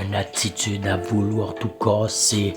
Une attitude à vouloir tout casser.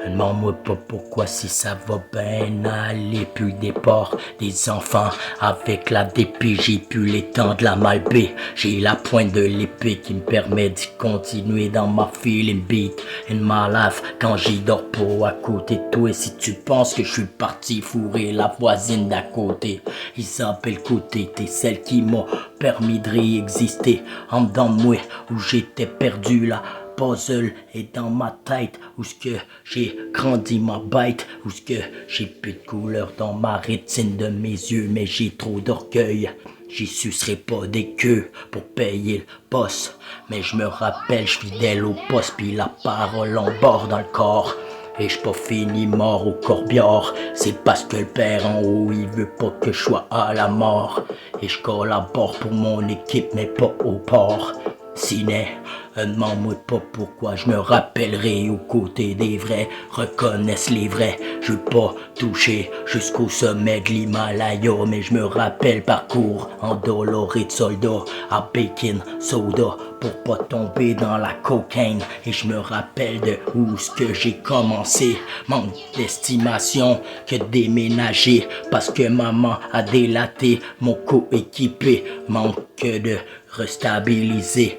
Demande-moi pas pourquoi si ça va bien aller. Puis le départ des enfants avec la DP. J'ai pu l'étendre la malbée. J'ai la pointe de l'épée qui me permet d'y continuer dans ma feeling beat in my life. Quand j'y dors pas à côté de toi. Et si tu penses que je suis parti fourrer la voisine d'à côté, Isabelle Côté, t'es celle qui m'a permis de réexister. En dedans de moi où j'étais perdu là. Puzzle est dans ma tête, où ce que j'ai grandi ma bête, où ce que j'ai plus de couleur dans ma rétine de mes yeux, mais j'ai trop d'orgueil. J'y sucerai pas des queues pour payer le boss, mais je me rappelle, je fidèle au poste, puis la parole en bord dans le corps. Et j'suis pas fini mort au corbière, c'est parce que le père en haut il veut pas que je sois à la mort. Et je collabore pour mon équipe mais pas au port. Ciné, demande-moi pas pourquoi je me rappellerai aux côtés des vrais, reconnaissent les vrais. Je veux pas toucher jusqu'au sommet de l'Himalaya, mais je me rappelle parcours endoloré de soldats à baking soda pour pas tomber dans la cocaine. Et je me rappelle de où ce que j'ai commencé, manque d'estimation que déménager parce que maman a délaté mon coéquipé, manque de restabiliser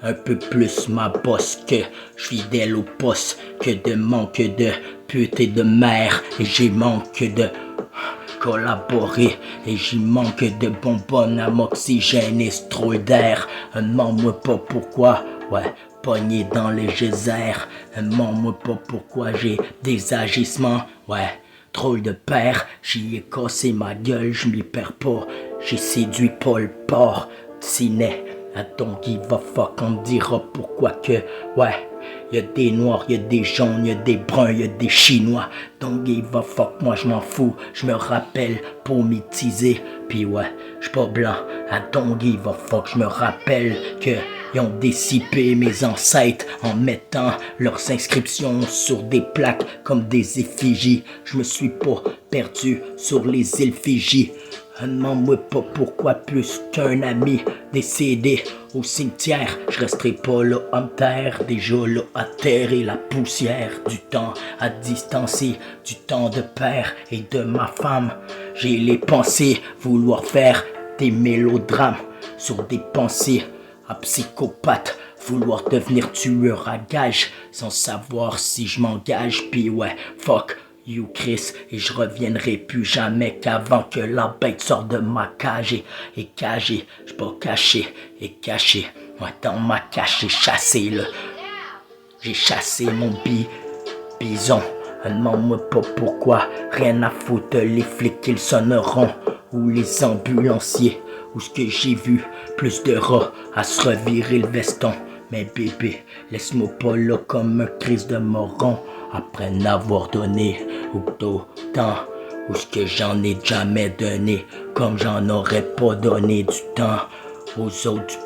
un peu plus ma bosse que fidèle au poste que de manque de pute et de mère. Et j'ai manque de collaborer et j'y manque de bonbonnes à m'oxygène et trop d'air. Demande-moi pas pourquoi, ouais, pogné dans les geysers. Demande-moi pas pourquoi j'ai des agissements, ouais. Drôle de père, j'y ai cassé ma gueule, je m'y perds pas. J'ai séduit Paul Port, ciné, à don't give a fuck, on me dira pourquoi que, ouais. Y'a des noirs, y'a des jaunes, y'a des bruns, y'a des chinois. Don't give a fuck, moi je m'en fous, je me rappelle pour m'utiliser. Puis ouais, j'suis pas blanc, I don't give a fuck, je me rappelle que ils ont dissipé mes ancêtres en mettant leurs inscriptions sur des plaques comme des effigies. Je me suis pas perdu sur les îles Fidji. Demande-moi pas pourquoi plus qu'un ami décédé au cimetière. Je resterai pas là en terre, déjà là à terre et la poussière du temps à distancer, du temps de père et de ma femme. J'ai les pensées vouloir faire des mélodrames sur des pensées à psychopathe, vouloir devenir tueur à gage sans savoir si je m'engage. Puis ouais, fuck you Chris, et je reviendrai plus jamais qu'avant que la bête sorte de ma cage. Et cagé, j'suis pas caché, et caché, moi dans ma cage j'ai chassé j'ai chassé mon bison. Demande-moi pas pourquoi, rien à foutre les flics qu'ils sonneront, ou les ambulanciers, ou ce que j'ai vu, plus de rats à se revirer le veston. Mais bébé, laisse-moi pas là comme un crise de moron, après n'avoir donné autant, ou ce que j'en ai jamais donné, comme j'en aurais pas donné du temps aux autres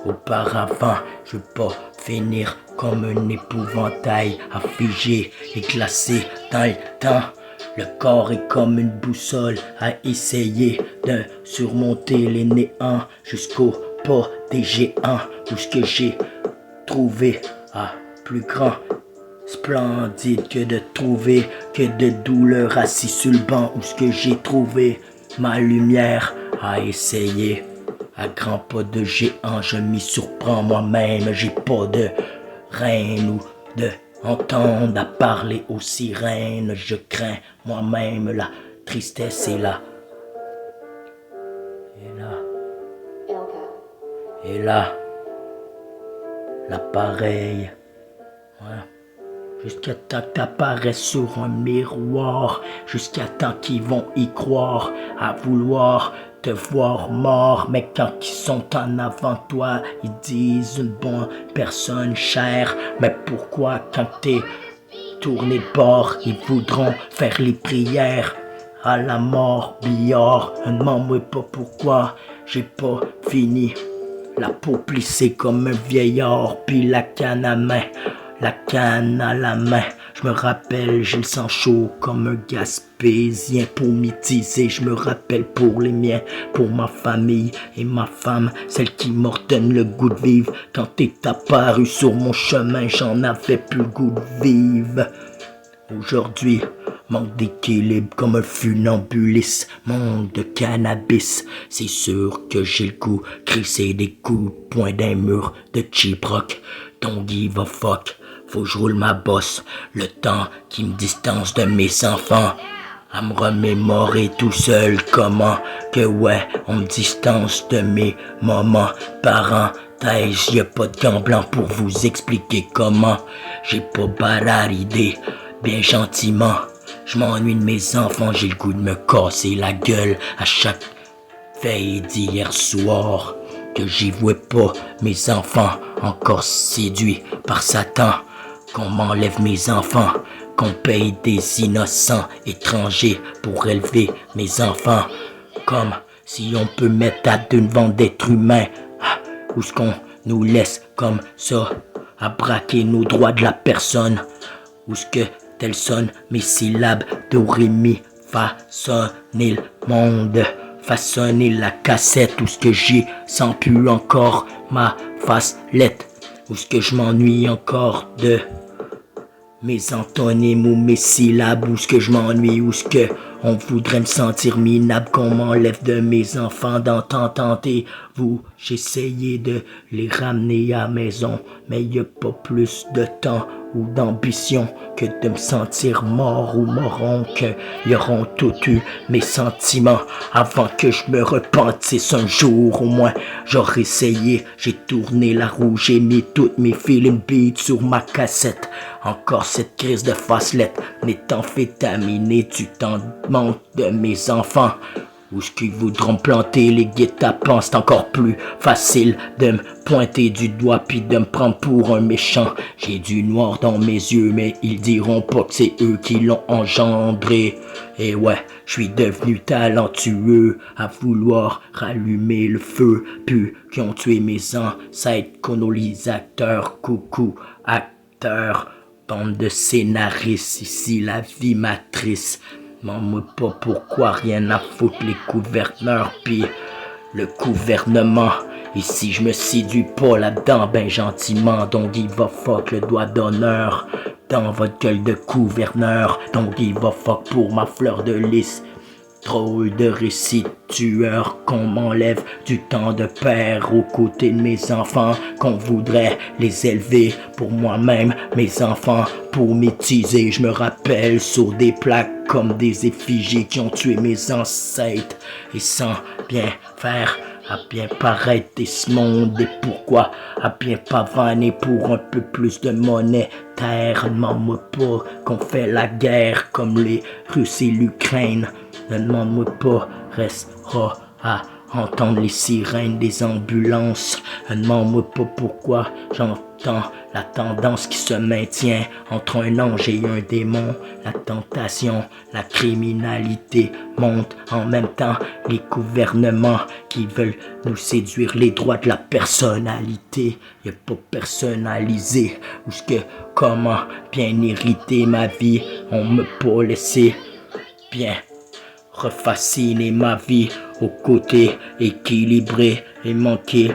auparavant, je veux pas finir comme un épouvantail affligé et glacé dans le temps. Le corps est comme une boussole à essayer de surmonter les néants jusqu'au pas des géants. Où ce que j'ai trouvé plus grand, splendide que de trouver que de douleur assis sur le banc. Où ce que j'ai trouvé ma lumière à essayer. À grands pas de géant, je m'y surprends moi-même. J'ai pas de reine ou de entendre à parler aux sirènes. Je crains moi-même la tristesse et l'appareil. Ouais. Jusqu'à temps que t'apparaisses sur un miroir, jusqu'à temps qu'ils vont y croire, à vouloir te voir mort. Mais quand ils sont en avant de toi, ils disent une bonne personne chère. Mais pourquoi quand t'es tourné de bord, ils voudront faire les prières à la mort billard? Demande-moi pas pourquoi j'ai pas fini, la peau plissée comme un vieillard, puis la canne à main la canne à la main. Je me rappelle, j'ai le sang chaud comme un Gaspésien pour m'utiliser. Je me rappelle pour les miens, pour ma famille et ma femme, celle qui m'ordonne le goût de vivre. Quand t'es apparu sur mon chemin, j'en avais plus le goût de vivre. Aujourd'hui, manque d'équilibre comme un funambuliste, manque de cannabis. C'est sûr que j'ai le goût, crisser des coups de poing d'un mur de cheap rock. Don't give a fuck, faut que je roule ma bosse, le temps qui me distance de mes enfants. À me remémorer tout seul comment que ouais, on me distance de mes moments. Parenthèse, y'a pas de gant blanc pour vous expliquer comment. J'ai pas baradé, bien gentiment. Je m'ennuie de mes enfants, j'ai le goût de me casser la gueule à chaque veille d'hier soir. Que j'y vois pas mes enfants encore séduits par Satan. Qu'on m'enlève mes enfants, qu'on paye des innocents étrangers pour élever mes enfants. Comme si on peut mettre à deux vente d'êtres humains. Ou ce qu'on nous laisse comme ça, à braquer nos droits de la personne. Ou ce que telles sonnent mes syllabes do ré mi façonner le monde. Façonner la cassette, où ce que j'ai sens plus encore ma facelette, où ce que je m'ennuie encore de mes antonymes ou mes syllabes, où ce que je m'ennuie, où ce que on voudrait me sentir minable, qu'on m'enlève de mes enfants tentez-vous, j'essayais de les ramener à maison, mais y a pas plus de temps ou d'ambition que de me sentir mort ou moron, que y auront tout eu mes sentiments avant que je me repentisse un jour au moins. J'aurais essayé, j'ai tourné la roue, j'ai mis toutes mes feeling beats sur ma cassette. Encore cette crise de facelette, méthamphétaminée du temps de manque de mes enfants. Où ce qu'ils voudront planter les guet-apens, c'est encore plus facile de me pointer du doigt puis de me prendre pour un méchant. J'ai du noir dans mes yeux, mais ils diront pas que c'est eux qui l'ont engendré. Et ouais, je suis devenu talentueux à vouloir rallumer le feu, puis qui ont tué mes ancêtres colonisateurs, coucou, acteurs. Bande de scénaristes, ici la vie matrice. M'en pas pourquoi rien à foutre les gouverneurs pis le gouvernement. Ici je me séduis pas là-dedans ben gentiment. Donc give a fuck le doigt d'honneur dans votre gueule de gouverneur. Donc give a fuck pour ma fleur de lys. Drôle de récit tueur qu'on m'enlève du temps de père aux côtés de mes enfants, qu'on voudrait les élever pour moi-même, mes enfants pour m'utiliser. Je me rappelle sur des plaques comme des effigies qui ont tué mes ancêtres et sans bien faire à bien paraître et ce monde et pourquoi à bien pavaner pour un peu plus de monnaie. Terre, demande-moi pas qu'on fait la guerre comme les Russes et l'Ukraine. Ne demande-moi pas, restera à entendre les sirènes des ambulances. Ne demande-moi pas pourquoi j'entends la tendance qui se maintient entre un ange et un démon. La tentation, la criminalité monte en même temps. Les gouvernements qui veulent nous séduire les droits de la personnalité. Y'a pas personnalisé. Ou ce que, comment bien hériter ma vie. On me pas laissé bien refasciner ma vie au côté équilibré et manquer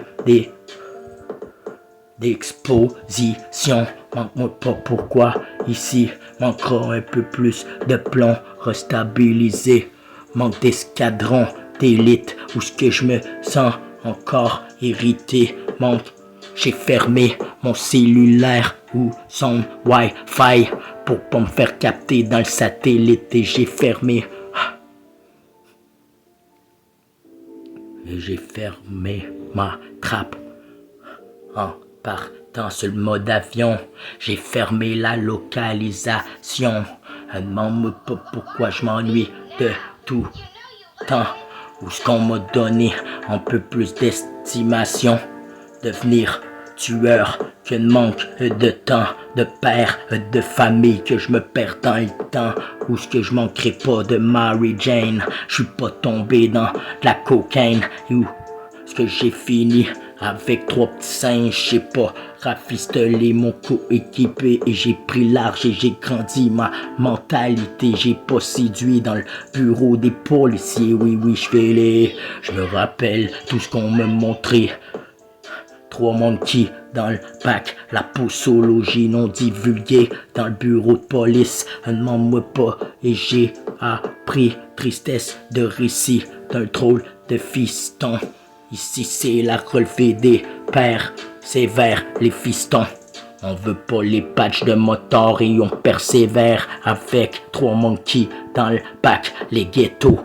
d'exposition. Manque-moi pas pourquoi ici manquera un peu plus de plomb restabilisé. Manque d'escadron d'élite où ce que je me sens encore irrité. Manque, j'ai fermé mon cellulaire ou son Wi-Fi pour pas me faire capter dans le satellite et j'ai fermé. Et j'ai fermé ma trappe en partant sur le mode avion. J'ai fermé la localisation. Demande-moi pas pourquoi je m'ennuie de tout temps. Où ce qu'on m'a donné un peu plus d'estimation. Devenir tueur que manque de temps, de père, de famille, que je me perds dans le temps, où ce que je manquerai pas de Mary Jane, je suis pas tombé dans de la cocaïne, où ce que j'ai fini Avec 3 petits singes, j'ai pas rafistolé mon coéquipé et j'ai pris large et j'ai grandi ma mentalité. J'ai pas séduit dans le bureau des policiers. Oui, je fais les. Je me rappelle tout ce qu'on me montrait. 3 monkeys dans le bac, la posologie non divulguée dans le bureau de police. Demande-moi pas et j'ai appris tristesse de récit d'un drôle de fiston. Ici c'est la relevée des pères, sévère les fistons. On veut pas les patchs de moteur et on persévère avec 3 monkeys dans le bac, les ghettos.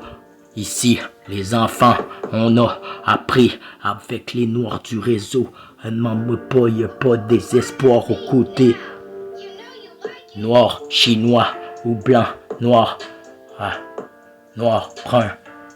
Ici, les enfants, on a appris avec les noirs du réseau. Demande-moi pas, y'a pas de désespoir aux côtés. Noir, chinois ou blanc, noir. Noir, brun,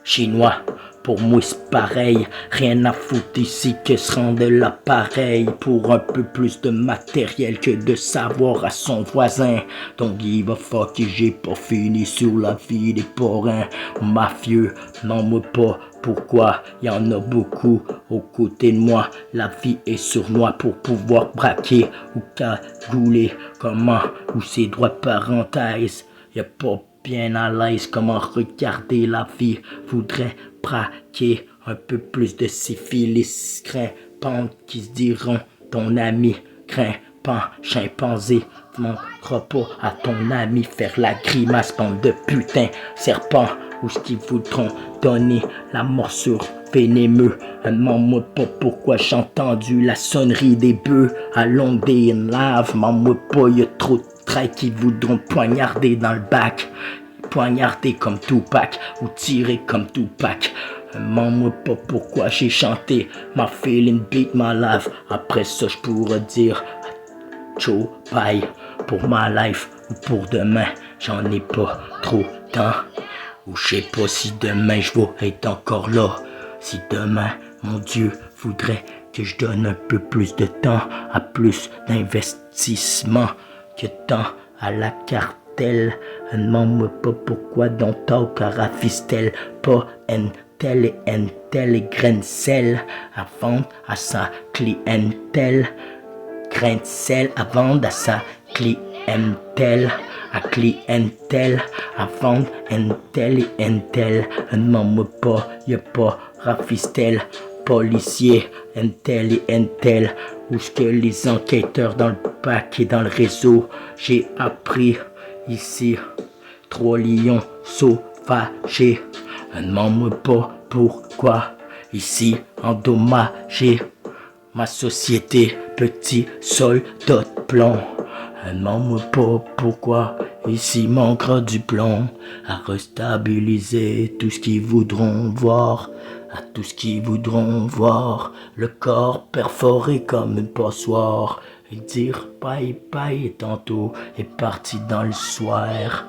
chinois. Pour moi c'est pareil, rien à foutre ici que se rendre l'appareil. Pour un peu plus de matériel que de savoir à son voisin. Donc give a fuck et j'ai pas fini sur la vie des porins. Mafieux, non moi pas pourquoi, y en a beaucoup aux côtés de moi. La vie est sournois pour pouvoir braquer ou cagouler. Comment, ou ses droits parenthèses, y a pas bien à l'aise comment regarder la vie. Voudrait braquer un peu plus de syphilis. Grimpantes qui se diront ton ami. Grimpant, chimpanzé. Montre pas à ton ami faire la grimace. Bande de putain, serpent. Ou ce qu'ils voudront donner la morsure vénémeux. Demande-moi pas pourquoi j'ai entendu la sonnerie des bœufs à Long Day in Lave. Demande-moi pas, y'a trop de traits qui voudront poignarder dans le bac. Poignarder comme Tupac ou tirer comme Tupac. Demande-moi pas pourquoi j'ai chanté My feeling beat my life. Après ça je pourrais dire Joe bye pour ma life ou pour demain. J'en ai pas trop de temps. Ou je sais pas si demain je vais être encore là. Si demain mon Dieu voudrait que je donne un peu plus de temps à plus d'investissement que temps à la cartelle. Demande-moi pas pourquoi dans ta carafistelle pas tel et grain de sel à vendre à sa clientèle. Grain de sel à vendre à sa clientèle. À clientèle, à vendre tel et tel. Demande-moi pas, y'a pas rafistel, policier, tel et tel. Où ce que les enquêteurs dans le bac et dans le réseau, j'ai appris ici 3 lions sauvagés. Demande-moi pas pourquoi ici endommagé. Ma société, petit soldat de plomb. Demande-moi pas pourquoi ici manquera du plomb à restabiliser tout ce qu'ils voudront voir. À tout ce qu'ils voudront voir le corps perforé comme une passoire et dire bye bye et tantôt est parti dans le soir.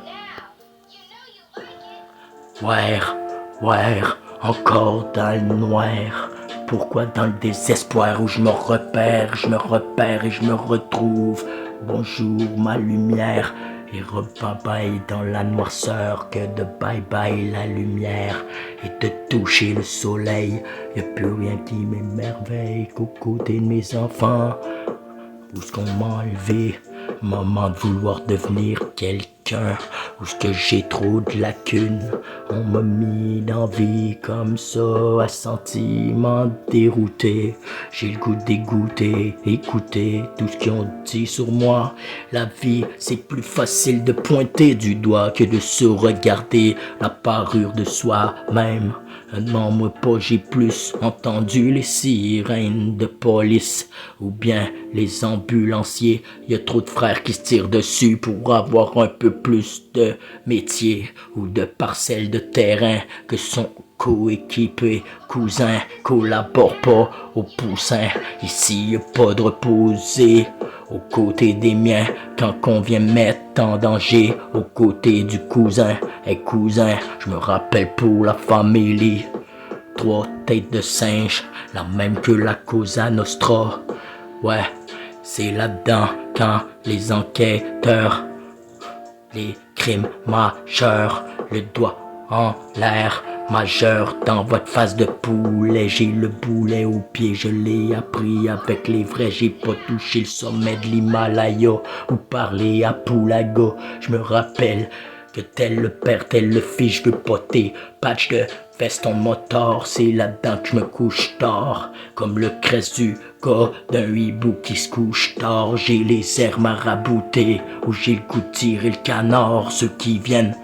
Encore dans le noir. Pourquoi dans le désespoir où je me repère et je me retrouve. Bonjour ma lumière et re-bye-bye dans la noirceur que de bye-bye la lumière et de toucher le soleil. Y'a plus rien qui m'émerveille qu'aux côtés de mes enfants. Où ce qu'on m'a enlevé, moment de vouloir devenir quelqu'un. Où ce que j'ai trop de lacunes, on m'a mis dans vie comme ça, à sentiment dérouté. J'ai le goût de dégoûter, écouter tout ce qu'ils ont dit sur moi. La vie, c'est plus facile de pointer du doigt que de se regarder la parure de soi-même. Demande-moi pas, j'ai plus entendu les sirènes de police ou bien les ambulanciers. Y a trop de frères qui se tirent dessus pour avoir un peu plus de métier ou de parcelles de terrain que son coéquipé, cousin, collabore pas au poussin. Ici y a pas de reposer aux côtés des miens quand qu'on vient mettre en danger aux côtés du cousin. Et cousin, je me rappelle pour la famille, 3 têtes de singe, la même que la Cosa Nostra. Ouais, c'est là-dedans quand les enquêteurs, les crimes majeurs, le doigt en l'air, majeur dans votre face de poulet. J'ai le boulet au pied, je l'ai appris avec les vrais. J'ai pas touché le sommet de l'Himalaya ou parlé à Poulaga. Je me rappelle que tel le père, tel le fils, je veux pas tes patchs de veston moteur. C'est là-dedans que je me couche tard, comme le cresse du gars d'un hibou qui se couche tard. J'ai les airs maraboutés, où j'ai le goût de tirer le canard. Ceux qui viennent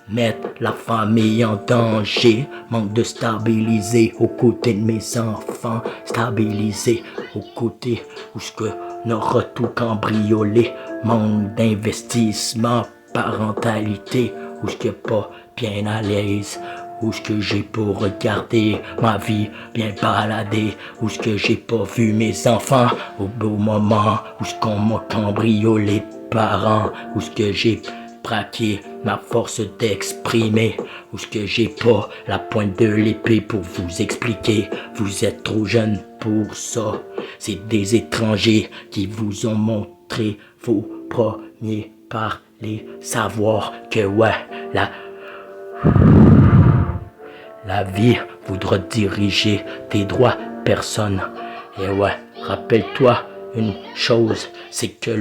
mettre la famille en danger, manque de stabiliser aux côtés de mes enfants. Stabiliser aux côtés où ce que n'aura tout cambriolé. Manque d'investissement, parentalité, où ce que pas bien à l'aise. Où ce que j'ai pour regarder ma vie bien baladée. Où ce que j'ai pas vu mes enfants au beau moment. Où ce qu'on m'a cambriolé parents. Où ce que j'ai braqué ma force d'exprimer. Où ce que j'ai pas la pointe de l'épée pour vous expliquer. Vous êtes trop jeune pour ça. C'est des étrangers qui vous ont montré vos premiers parler. Savoir que ouais, la vie voudra diriger tes droits, personne. Et ouais, rappelle-toi une chose, c'est que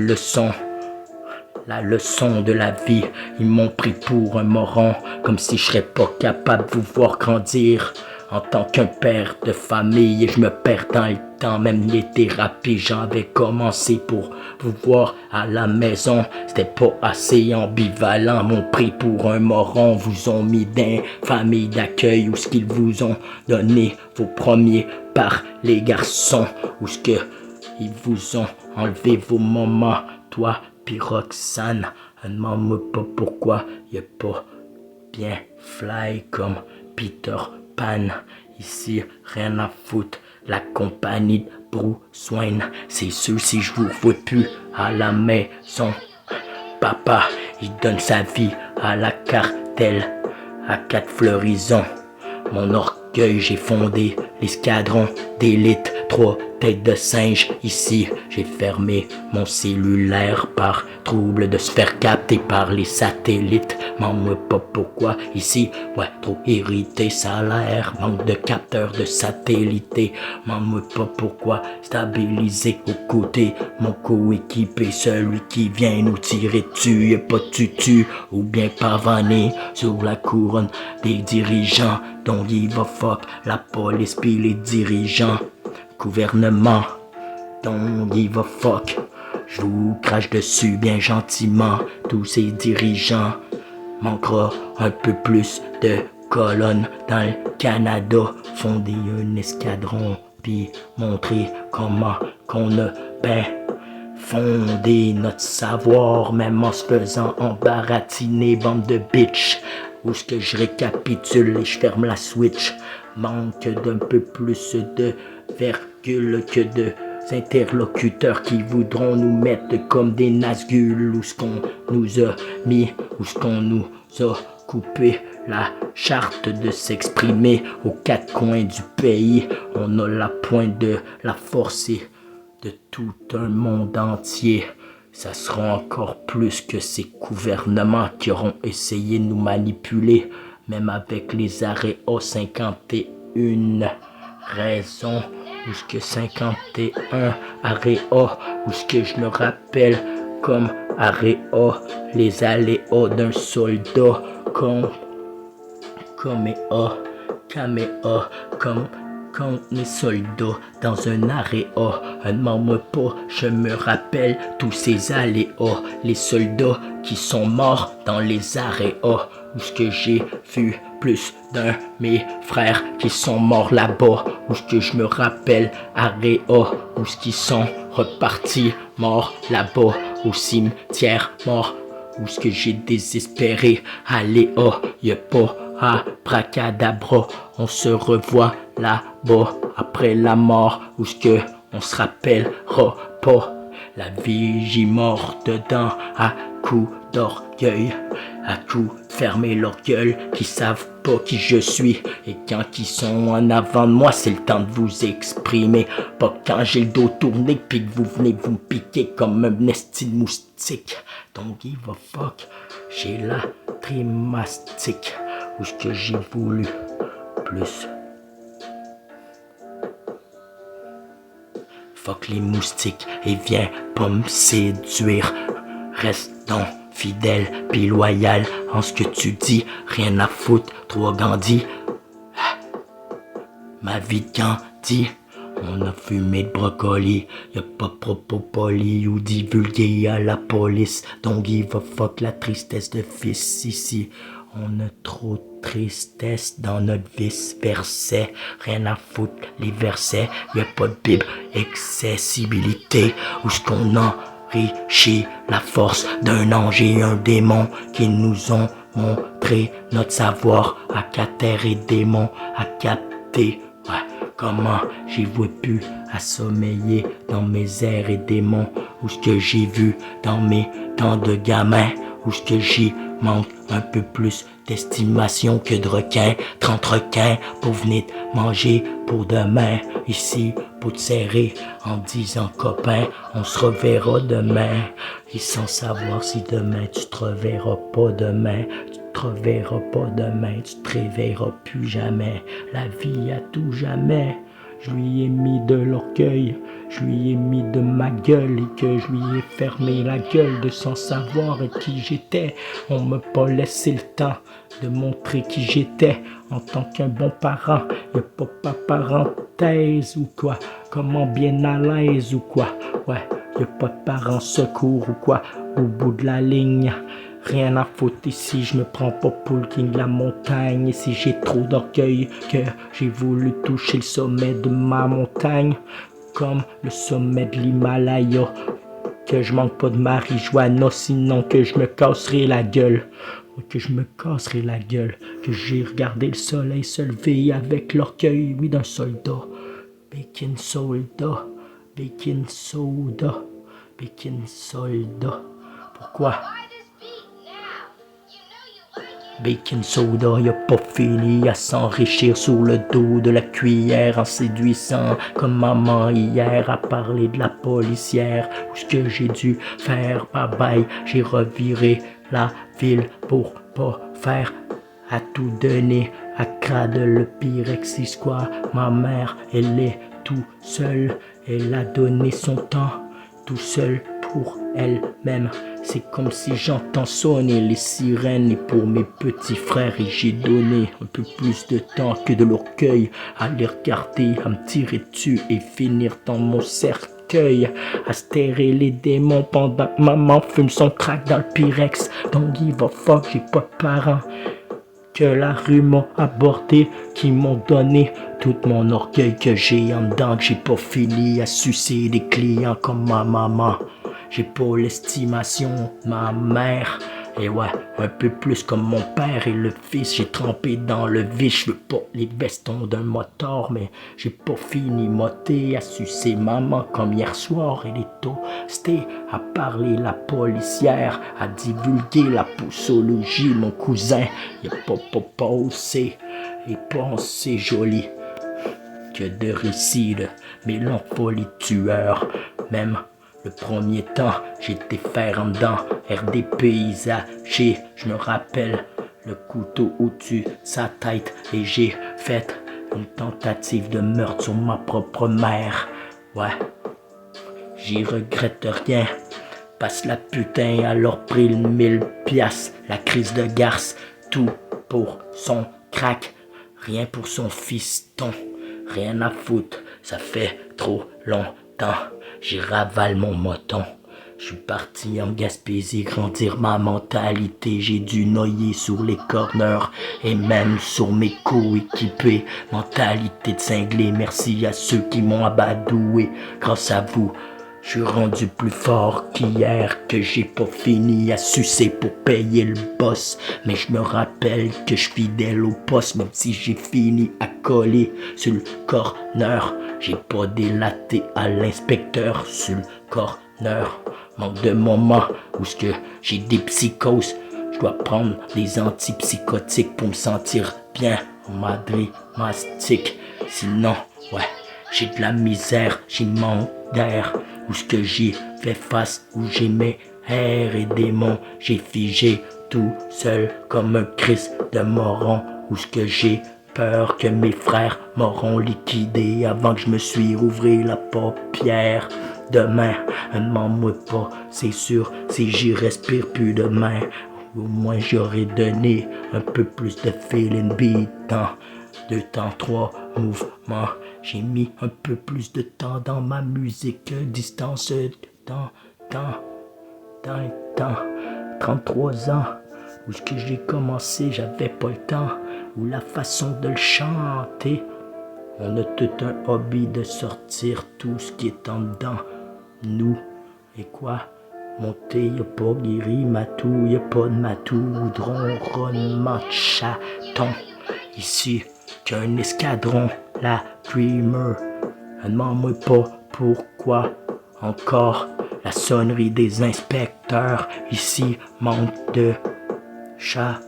la leçon de la vie, ils m'ont pris pour un moron, comme si je serais pas capable de vous voir grandir. En tant qu'un père de famille, je me perds dans le temps, même les thérapies, j'avais commencé pour vous voir à la maison. C'était pas assez ambivalent, m'ont pris pour un moron, vous ont mis dans famille d'accueil, où ce qu'ils vous ont donné vos premiers par les garçons, où ce que ils vous ont enlevé vos moments, toi puis Roxane. Demande-moi pas pourquoi y'a pas bien fly comme Peter Pan. Ici, rien à foutre. La compagnie de Bruce Wayne, c'est sûr si je vous vois plus à la maison. Papa, il donne sa vie à la cartelle, à 4 florisons. Mon orgueil, j'ai fondé l'escadron d'élite. 3 têtes de singe ici, j'ai fermé mon cellulaire par trouble de se faire capter par les satellites. Demande-moi pas pourquoi ici, ouais, trop irrité, salaire, manque de capteurs de satellité. Demande-moi pas pourquoi stabiliser aux côtés, mon coéquipé, celui qui vient nous tirer dessus, et pas de tutu, ou bien pavaner sur la couronne des dirigeants. Don't give a fuck, la police pis les dirigeants. Gouvernement, don't give a fuck. Je vous crache dessus bien gentiment. Tous ces dirigeants manquera un peu plus de colonnes dans le Canada. Fonder un escadron puis montrer comment qu'on a ben fondé notre savoir, même en se faisant embaratiner, bande de bitch. Où est-ce que je récapitule et je ferme la switch. Manque d'un peu plus de virgule que de interlocuteurs qui voudront nous mettre comme des Nazgûl. Où ce qu'on nous a mis, où ce qu'on nous a coupé la charte de s'exprimer aux 4 coins du pays. On a la pointe de la force et de tout un monde entier. Ça sera encore plus que ces gouvernements qui auront essayé de nous manipuler, même avec les arrêts A51 raisons, où ce que 51 arrêt A, où ce que je me rappelle comme arrêt A, les aléas d'un soldat, comme mes soldats dans un arrêt A. Demande-moi pas, je me rappelle tous ces aléas. Les soldats qui sont morts dans les arrêts A. Où ce que j'ai vu plus d'un mes frères qui sont morts là-bas. Où ce que je me rappelle arrêt A. Où ce qu'ils sont repartis morts là-bas. Au cimetière mort. Où ce que j'ai désespéré. Allez y'a pas abracadabra, on se revoit là-bas après la mort, où ce que on se rappellera pas. La vie j'y mort dedans à coups d'orgueil, à coups de fermer leur gueule, qui savent pas qui je suis. Et quand ils sont en avant de moi, c'est le temps de vous exprimer. Pas quand j'ai le dos tourné pis que vous venez vous me piquer comme un esti de moustique. Don't give a fuck, j'ai la trimastique. Où ce que j'ai voulu plus. Fuck les moustiques et viens pas me séduire. Reste donc fidèle pis loyal en ce que tu dis. Rien à foutre, toi Gandhi. Ma vie de Gandhi. On a fumé de brocoli, y'a pas propos poli ou divulgué à la police. Donc il va fuck la tristesse de fils ici. On a trop de tristesse dans notre vice verset. Rien à foutre les versets, y'a pas de bible, accessibilité. Où ce qu'on enrichit la force d'un ange et un démon qui nous ont montré notre savoir à terre et démon à capter. Ouais, comment j'y vois plus à sommeiller dans mes airs et démons. Où ce que j'ai vu dans mes temps de gamin. Où ce que j'y manque un peu plus d'estimation que de requins. 30 requins pour venir te manger pour demain. Ici pour te serrer en disant copain, on se reverra demain. Et sans savoir si demain tu te reverras pas demain. Tu te reverras pas demain, tu te réveilleras plus jamais. La vie à tout jamais. Je lui ai mis de l'orgueil, je lui ai mis de ma gueule et que je lui ai fermé la gueule de sans savoir qui j'étais. On m'a pas laissé le temps de montrer qui j'étais en tant qu'un bon parent. Y'a pas parenthèse ou quoi, comment bien à l'aise ou quoi. Ouais, y'a pas de parents secours ou quoi, au bout de la ligne. Rien à foutre ici, je me prends pas pour le king de la montagne. Et si j'ai trop d'orgueil que j'ai voulu toucher le sommet de ma montagne, comme le sommet de l'Himalaya, que je manque pas de marijuana, sinon que je me casserai la gueule. Que je me casserai la gueule, que j'ai regardé le soleil se lever avec l'orgueil, oui, d'un soldat. Baking soldat, baking soda, baking soldat. Pourquoi? Baking soda, y'a pas fini à s'enrichir sur le dos de la cuillère en séduisant comme maman hier à parler de la policière. Où ce que j'ai dû faire, bye bye, j'ai reviré la ville pour pas faire à tout donner, à crade le Pyrexis quoi. Ma mère, elle est tout seule, elle a donné son temps, tout seul pour elle-même. C'est comme si j'entends sonner les sirènes et pour mes petits frères et j'ai donné un peu plus de temps que de l'orgueil à les regarder, à me tirer dessus et finir dans mon cercueil, à stérer les démons pendant que maman fume son crack dans le Pyrex. Donc give a fuck, j'ai pas de parents que la rue m'a abordé, qui m'ont donné tout mon orgueil que j'ai en dedans, que j'ai pas fini à sucer des clients comme ma maman. J'ai pas l'estimation de ma mère. Et ouais, un peu plus comme mon père et le fils. J'ai trempé dans le vice. Je veux pas les vestons d'un moteur, mais j'ai pas fini moté à sucer maman comme hier soir. Elle est toastée à parler la policière, à divulguer la poussologie. Mon cousin, il a pas passé et pensé joli que de récits de mélancolie tueur. Même le premier temps, j'étais fer en dedans, air des paysagers. Je me rappelle le couteau au-dessus de sa tête et j'ai fait une tentative de meurtre sur ma propre mère. Ouais, j'y regrette rien. Passe la putain, alors pris le 1000 piastres. La crise de garce, tout pour son crack, rien pour son fiston. Rien à foutre, ça fait trop longtemps. J'y ravale mon moton. Je suis parti en Gaspésie grandir ma mentalité. J'ai dû noyer sur les corners et même sur mes coéquipés. Mentalité de cinglé, merci à ceux qui m'ont abadoué. Grâce à vous, je suis rendu plus fort qu'hier, que j'ai pas fini à sucer pour payer le boss. Mais je me rappelle que je suis fidèle au poste, même si j'ai fini à coller sur le corner. J'ai pas délaté à l'inspecteur sur le corner. Manque de moments où ce que j'ai des psychoses. Je dois prendre des antipsychotiques pour me sentir bien. Madré mastique. Sinon, ouais, j'ai de la misère, j'ai manque d'air. Où ce que j'y fais face, où j'ai mes airs et démons. J'ai figé tout seul comme un Christ de moron. Où ce que j'ai peur que mes frères m'auront liquidé avant que je me suis rouvrir la paupière. Demain, ne m'en pas, c'est sûr, si j'y respire plus demain. Au moins j'aurais donné un peu plus de feeling beat dans 2 temps, 3 mouvements. J'ai mis un peu plus de temps dans ma musique, distance, temps, 33 ans, où ce que j'ai commencé, j'avais pas le temps, ou la façon de le chanter. On a tout un hobby de sortir tout ce qui est en dedans. Nous, et quoi? Monter, y'a pas guéri, matou, y'a pas de matou, ronronnement de chaton. Ici, qu'un escadron, la Dreamer. Demande-moi pas pourquoi encore la sonnerie des inspecteurs. Ici, manque de chat.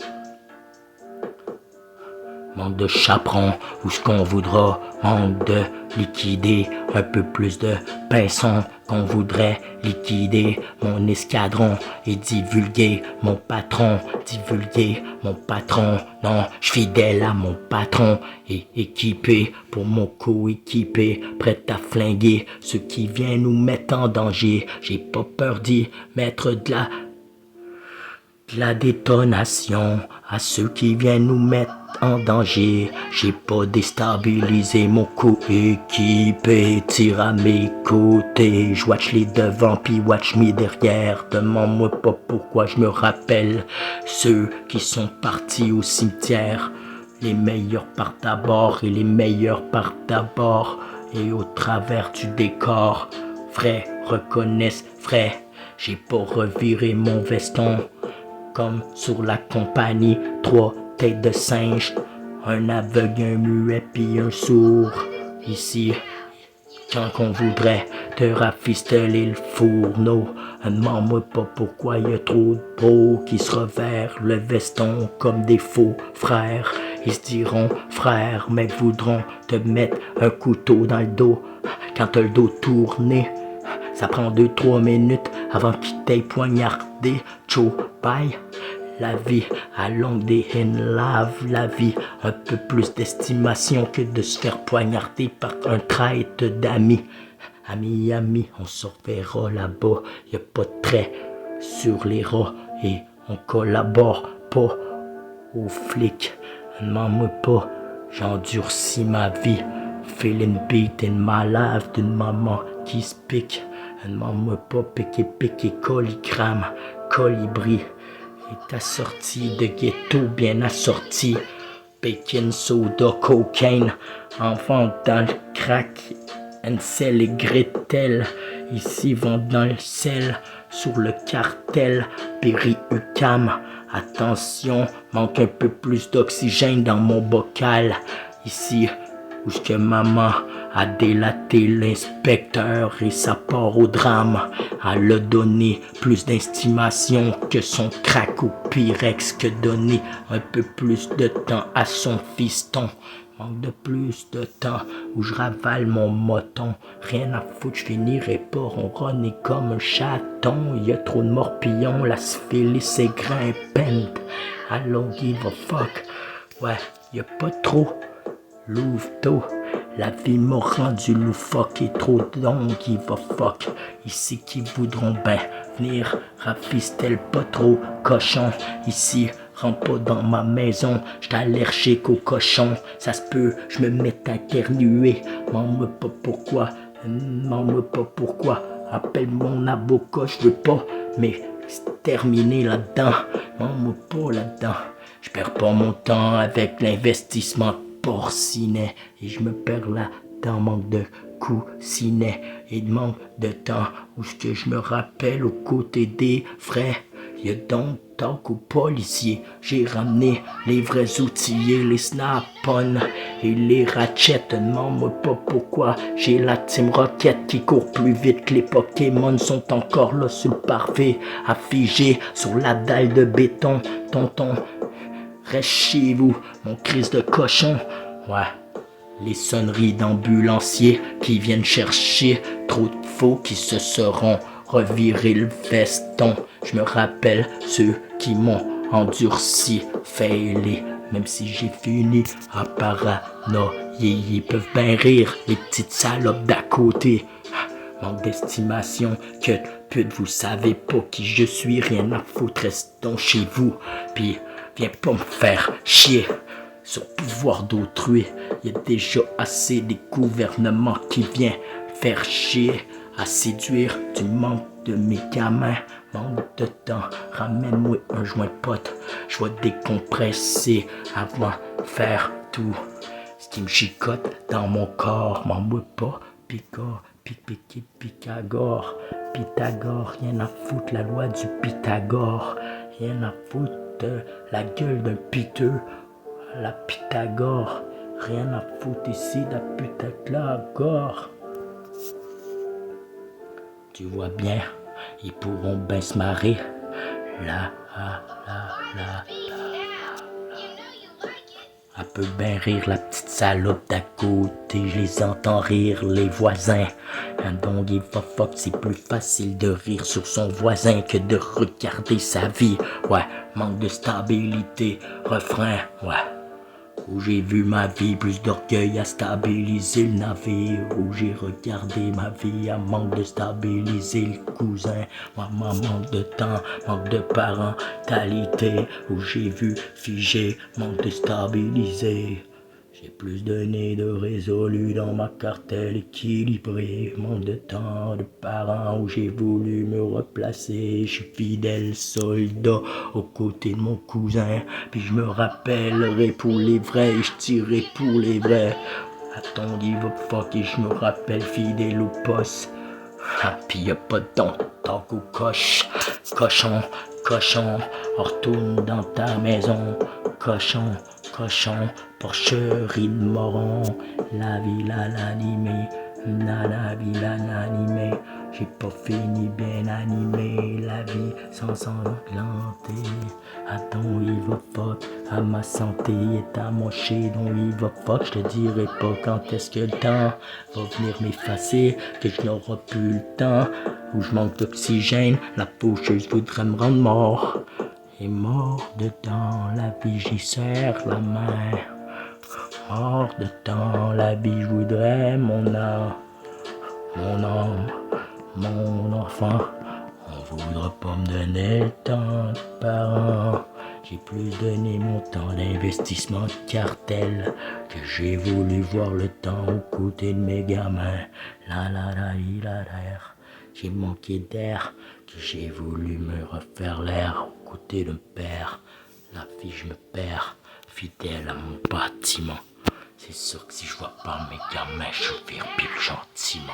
Manque de chaperon, ou ce qu'on voudra, manque de liquider, un peu plus de pinson qu'on voudrait liquider. Mon escadron est divulgué, mon patron, divulgué, mon patron. Non, je suis fidèle à mon patron et équipé pour mon coéquipé, prêt à flinguer ceux qui viennent nous mettre en danger. J'ai pas peur d'y mettre de la détonation à ceux qui viennent nous mettre en danger. J'ai pas déstabilisé mon coéquipé, tire à mes côtés. J'watch les devant puis watch me derrière. Demande-moi pas pourquoi je me rappelle ceux qui sont partis au cimetière. Les meilleurs partent d'abord et les meilleurs partent d'abord. Et au travers du décor, frère, reconnaissent frère. J'ai pas reviré mon veston. Comme sur la compagnie, 3 têtes de singe, un aveugle, un muet puis un sourd. Ici, quand qu'on voudrait te rafistoler le fourneau, demande-moi pas pourquoi y a trop de pros qui se revers le veston comme des faux frères. Ils se diront frères, mais voudront te mettre un couteau dans le dos quand t'as le dos tourné. Ça prend 2-3 minutes avant qu'il t'aille poignardé. Joe, bye. La vie à longue des haines lave la vie. Un peu plus d'estimation que de se faire poignarder par un traître d'amis. Ami, on se reverra là-bas. Y'a pas de trait sur les rats et on collabore pas aux flics. Demande-moi pas, j'endurcis ma vie. Feeling beat in my life d'une maman qui se pique. Demande-moi pas piquer, colligramme, colibri. Est assorti de ghetto bien assorti. Bacon, soda, cocaine. Enfant dans le crack. Ansel et Gretel. Ici vendant le sel sur le cartel. Périucam. Attention, manque un peu plus d'oxygène dans mon bocal. Ici, où ce que maman a délaté l'inspecteur et ça part au drame. Elle a donné plus d'estimation que son crack au Pyrex, que donner un peu plus de temps à son fiston. Manque de plus de temps où je ravale mon moton. Rien à foutre, je finirai pas ronronner comme un chaton. Y a trop de morpillons, la syphilis est grimpante. I don't give a fuck. Ouais, y a pas trop. Louveteau, la vie m'a rendu loufoque et trop donc give a fuck. Ici qui voudront ben venir rafistelle pas trop cochon. Ici rentre pas dans ma maison, j'étais allergique aux cochons. Ça se peut, je me mette à éternuer. Demande-moi pas pourquoi. Appelle mon avocat, je veux pas, mais c'est terminé là-dedans. Demande-moi pas là-dedans. Je perds pas mon temps avec l'investissement porcinet et je me perds là dans manque de coussinet et de manque de temps où ce que je me rappelle aux côtés des frères. Y'a donc talk aux policiers, j'ai ramené les vrais outillés, les snap-on et les ratchets. Demande-moi pas pourquoi j'ai la Team Rocket qui court plus vite que les Pokémon sont encore là sur le parfait, affigés sur la dalle de béton. Tonton, reste chez vous, mon crise de cochon. Ouais, les sonneries d'ambulanciers qui viennent chercher trop de faux qui se seront revirés le veston. Je me rappelle ceux qui m'ont endurci, failé Même si j'ai fini à paranoïer, ils peuvent bien rire, les petites salopes d'à côté. Manque d'estimation, que pute, vous savez pas qui je suis, rien à foutre, restons chez vous. Puis viens pas me faire chier sur le pouvoir d'autrui. Y a déjà assez des gouvernements qui viennent faire chier à séduire du manque de médicaments. Manque de temps, ramène-moi un joint pote. Je vais décompresser avant de faire tout ce qui me chicote dans mon corps. M'en pas, Pythagore, rien à foutre, la loi du Pythagore, rien à foutre de la gueule d'un piteux, la Pythagore, rien à foutre ici de la Pythagore. Tu vois bien, ils pourront bien se marrer, là. Elle peut bien rire la petite salope d'à côté, je les entends rire les voisins. Un don't give a fuck, c'est plus facile de rire sur son voisin que de regarder sa vie. Ouais, manque de stabilité, refrain, ouais. Où j'ai vu ma vie, plus d'orgueil à stabiliser le navire. Où j'ai regardé ma vie à manque de stabiliser le cousin. Maman manque de temps, manque de parentalité. Où j'ai vu figer, manque de stabiliser. J'ai plus de nez de résolu dans ma cartelle équilibrée. Manque de temps, de parents où j'ai voulu me replacer. Je suis fidèle soldat aux côtés de mon cousin. Puis je me rappellerai pour les vrais, je tirerai pour les vrais. Attends, give a fuck et je me rappelle fidèle au poste. Ah, pis y'a pas de don, tant qu'au cochon, on retourne dans ta maison, cochon, porcherie de moron, la ville à l'animé, la ville à l'animé, j'ai pas fini bien animé, la vie sans s'englanter, attends il va fuck, à ma santé est amochée, donc il va fuck, je te dirai pas quand est-ce que le temps va venir m'effacer, que je n'aurai plus le temps, où je manque d'oxygène, la faucheuse voudrait me rendre mort. Et mort dedans la vie, j'y serre la main. Mort dedans la vie, je voudrais mon âme, mon enfant. On voudra pas me donner le temps de parents. J'ai plus donné mon temps d'investissement de cartel que j'ai voulu voir le temps aux côtés de mes gamins. J'ai manqué d'air, que j'ai voulu me refaire l'air aux côtés d'un père. La fille, je me perds, fidèle à mon bâtiment. C'est sûr que si je vois pas mes gamins, je vire pile gentiment.